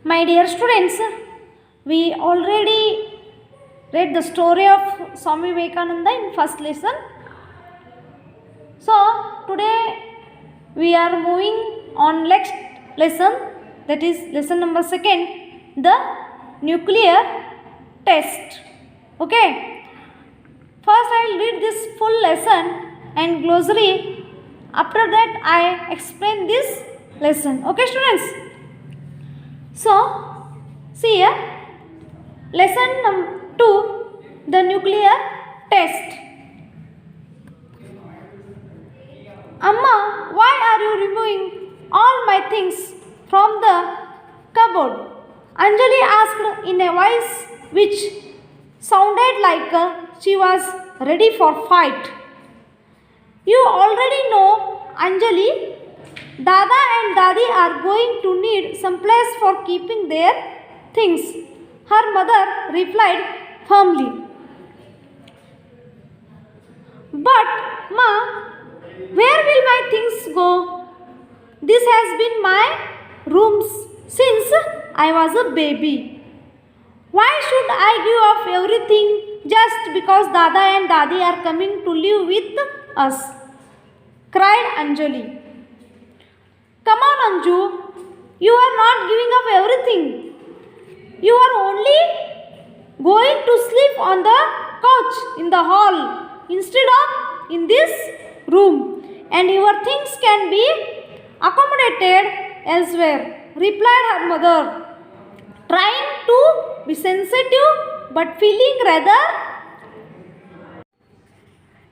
My dear students, we already read the story of Swami Vivekananda in first lesson. So today we are moving on next lesson, that is lesson number 2, the nuclear test. Okay. First I will read this full lesson and glossary. After that I explain this lesson. Okay students. So see here, lesson number 2, the nuclear test. Amma, why are you removing all my things from the cupboard? Anjali asked in a voice which sounded like she was ready for fight. You already know, Anjali, Dada and Dadi are going to need some place for keeping their things, her mother replied firmly. But, Ma, where will my things go? This has been my room since I was a baby. Why should I give up everything just because Dada and Dadi are coming to live with us? Cried Anjali. Come on Anju, you are not giving up everything. You are only going to sleep on the couch in the hall instead of in this room, and your things can be accommodated elsewhere, replied her mother, trying to be sensitive but feeling rather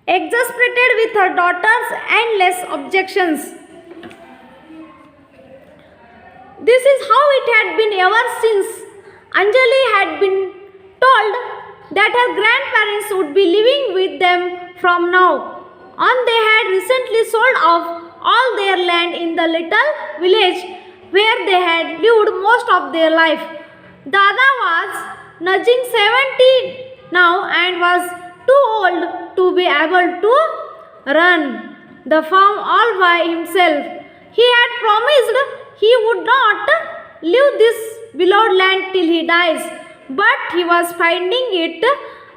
exasperated with her daughter's endless objections. This is how it had been ever since Anjali had been told that her grandparents would be living with them from now on. They had recently sold off all their land in the little village where they had lived most of their life. Dada was nudging 70 now and was too old to be able to run the farm all by himself. He had promised he would not leave this beloved land till he dies, but he was finding it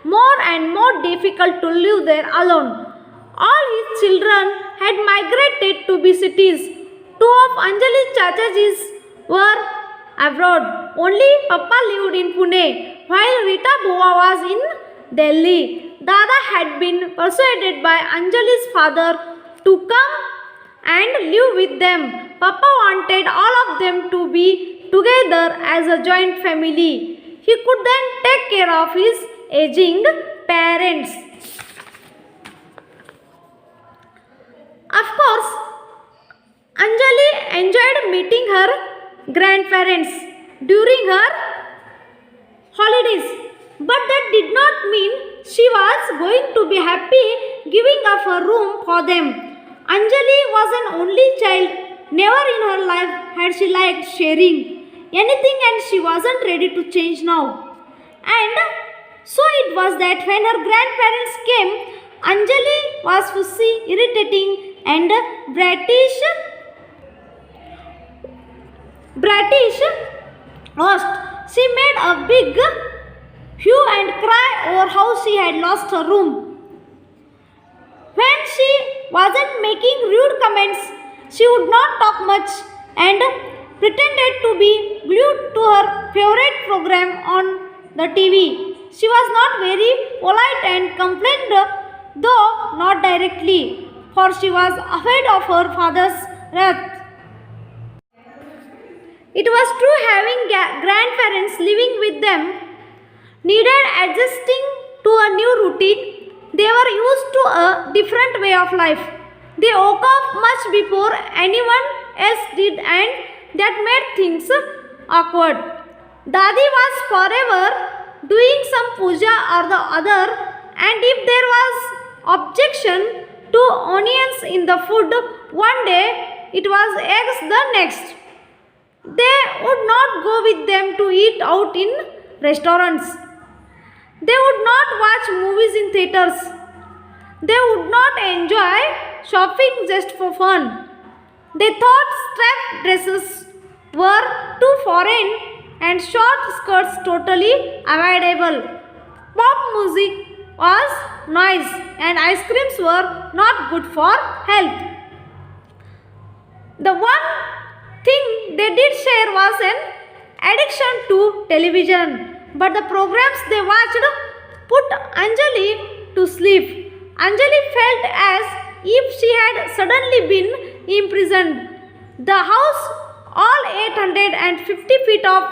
more and more difficult to live there alone. All his children had migrated to big cities. Two of Anjali's chachajis were abroad. Only Papa lived in Pune, while Rita Bua was in Delhi. Dada had been persuaded by Anjali's father to come and live with them. Papa wanted all of them to be together as a joint family. He could then take care of his aging parents. Of course, Anjali enjoyed meeting her grandparents during her holidays, but that did not mean she was going to be happy giving up her room for them. Anjali was an only child. Never in her life had she liked sharing anything, and she wasn't ready to change now. And so it was that when her grandparents came, Anjali was fussy, irritating and bratish host. She made a big hue and cry over how she had lost her room. When she wasn't making rude comments, she would not talk much and pretended to be glued to her favorite program on the TV. She was not very polite and complained, though not directly, for she was afraid of her father's wrath. It was true having grandparents living with them needed adjusting to a new routine. They were used to a different way of life. They woke up much before anyone else did, and that made things awkward. Dadi was forever doing some puja or the other, and if there was objection to onions in the food one day, it was eggs the next. They would not go with them to eat out in restaurants. They would not watch movies in theaters. They would not enjoy shopping just for fun. They thought strap dresses were too foreign and short skirts totally avoidable. Pop music was noise and ice creams were not good for health. The one thing they did share was an addiction to television, but the programs they watched put Anjali to sleep. Anjali felt as if she had suddenly been imprisoned. The house, all 850 feet of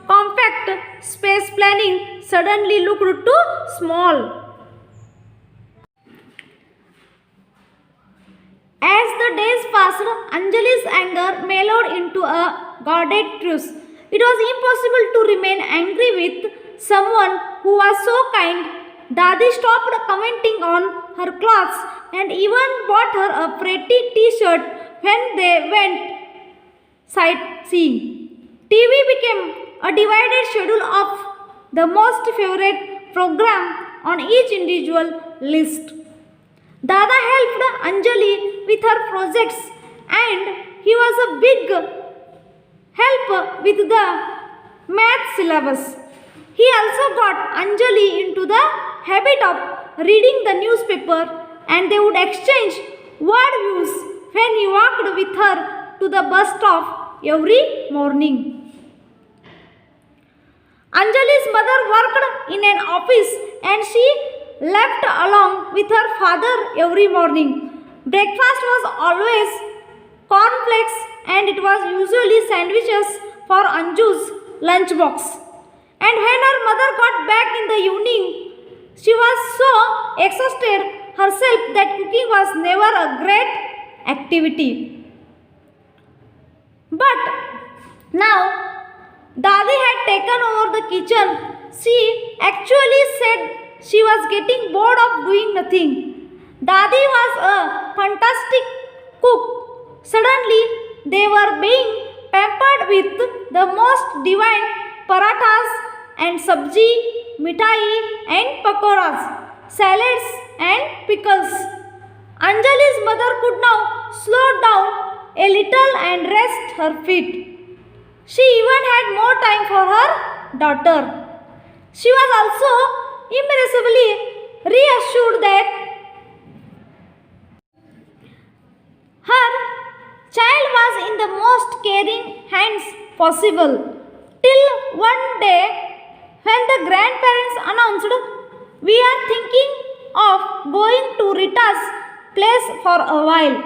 compact space planning, suddenly looked too small. As the days passed, Anjali's anger mellowed into a guarded truce. It was impossible to remain angry with someone who was so kind. Dadi stopped commenting on her clothes and even bought her a pretty t-shirt when they went sightseeing. TV became a divided schedule of the most favorite program on each individual list. Dada helped Anjali with her projects and he was a big help with the math syllabus. He also got Anjali into the habit of reading the newspaper and they would exchange word views when he walked with her to the bus stop every morning. Anjali's mother worked in an office and she left along with her father every morning. Breakfast was always cornflakes and it was usually sandwiches for Anju's lunchbox. And when her mother got back in the evening, she was so exhausted herself that cooking was never a great activity. But now Dadi had taken over the kitchen. She actually said she was getting bored of doing nothing. Dadi was a fantastic cook. Suddenly, they were being pampered with the most divine parathas and sabji, mithai and pakoras, salads and pickles. Anjali's mother could now slow down a little and rest her feet. She even had more time for her daughter. She was also immeasurably reassured that her child was in the most caring hands possible. Till one day, when the grandparents announced, "We are thinking of going to Rita's place for a while."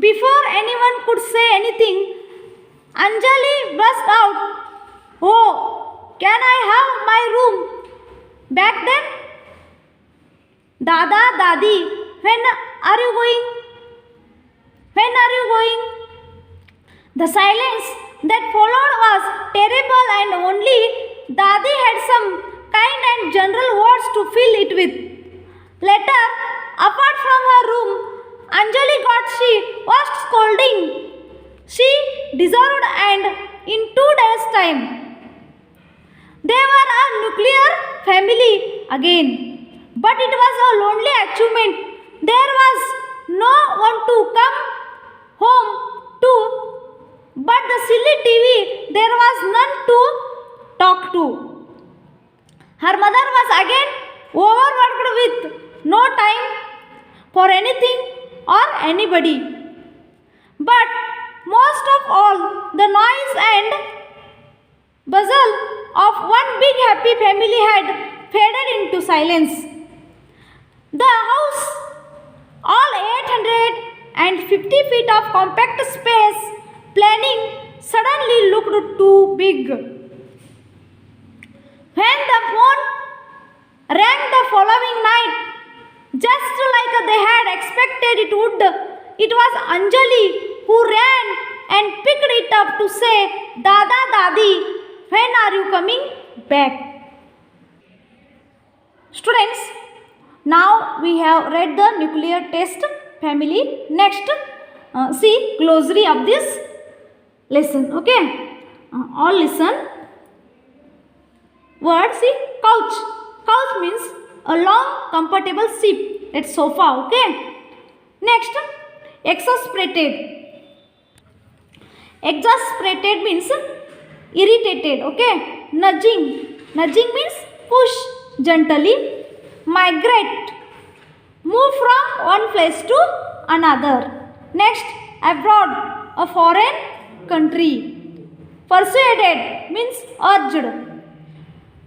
Before anyone could say anything, Anjali burst out, "Oh, can I have my room?" Back then, Dada, Dadi, when are you going? When are you going? The silence that followed was terrible and only Dadi had some kind and general words to fill it with. Later, apart from her room, Anjali got she was scolding. She deserved and in 2 days' time. They were a nuclear family again. But it was a lonely achievement. There was no one to come home to. But the silly TV, there was none to talk to. Her mother was again overworked with no time for anything or anybody. But most of all, the noise and bustle of one big happy family had faded into silence. The house, all 850 feet of compact space planning, suddenly looked too big. When the phone rang the following night, just like they had expected it would, it was Anjali who ran and picked it up to say, "Dada, Dadi, when are you coming back?" Students, now we have read the nuclear test family. Next, see glossary of this lesson. Okay, all listen. Word, see, couch. Couch means a long comfortable seat. That's sofa. Okay. Next, exasperated. Exasperated means irritated. Okay. Nudging. Nudging means push gently. Migrate. Move from one place to another. Next, abroad, a foreign country. Persuaded means urged.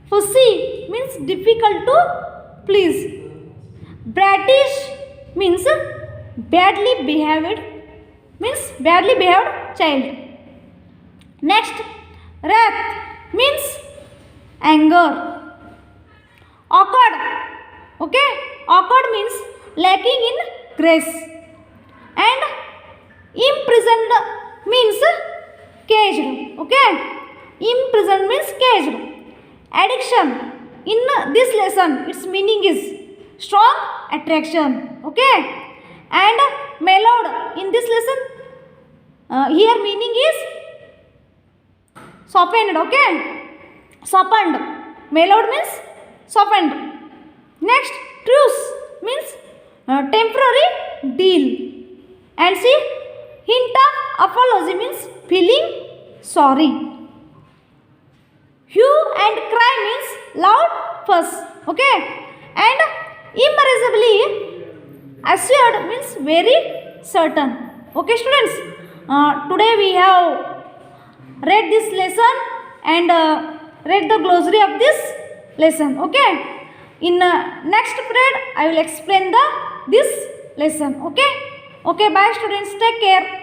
Fussy means difficult to please. Bratish means badly behaved child. Next, wrath means anger. Awkward. Okay, awkward means lacking in grace. And imprisoned means caged. Okay, imprisoned means caged. Addiction, in this lesson its meaning is strong attraction. Okay, and mellowed, in this lesson here meaning is softened. Okay, softened. Mellowed means softened. Next, truce means temporary deal. And see, hint of apology means feeling sorry. Hue and cry means loud fuss. Okay, and immeasurably assured means very certain. Okay, students, today we have read this lesson and read the glossary of this lesson. Okay, in next period I will explain this lesson. Okay, bye students, take care.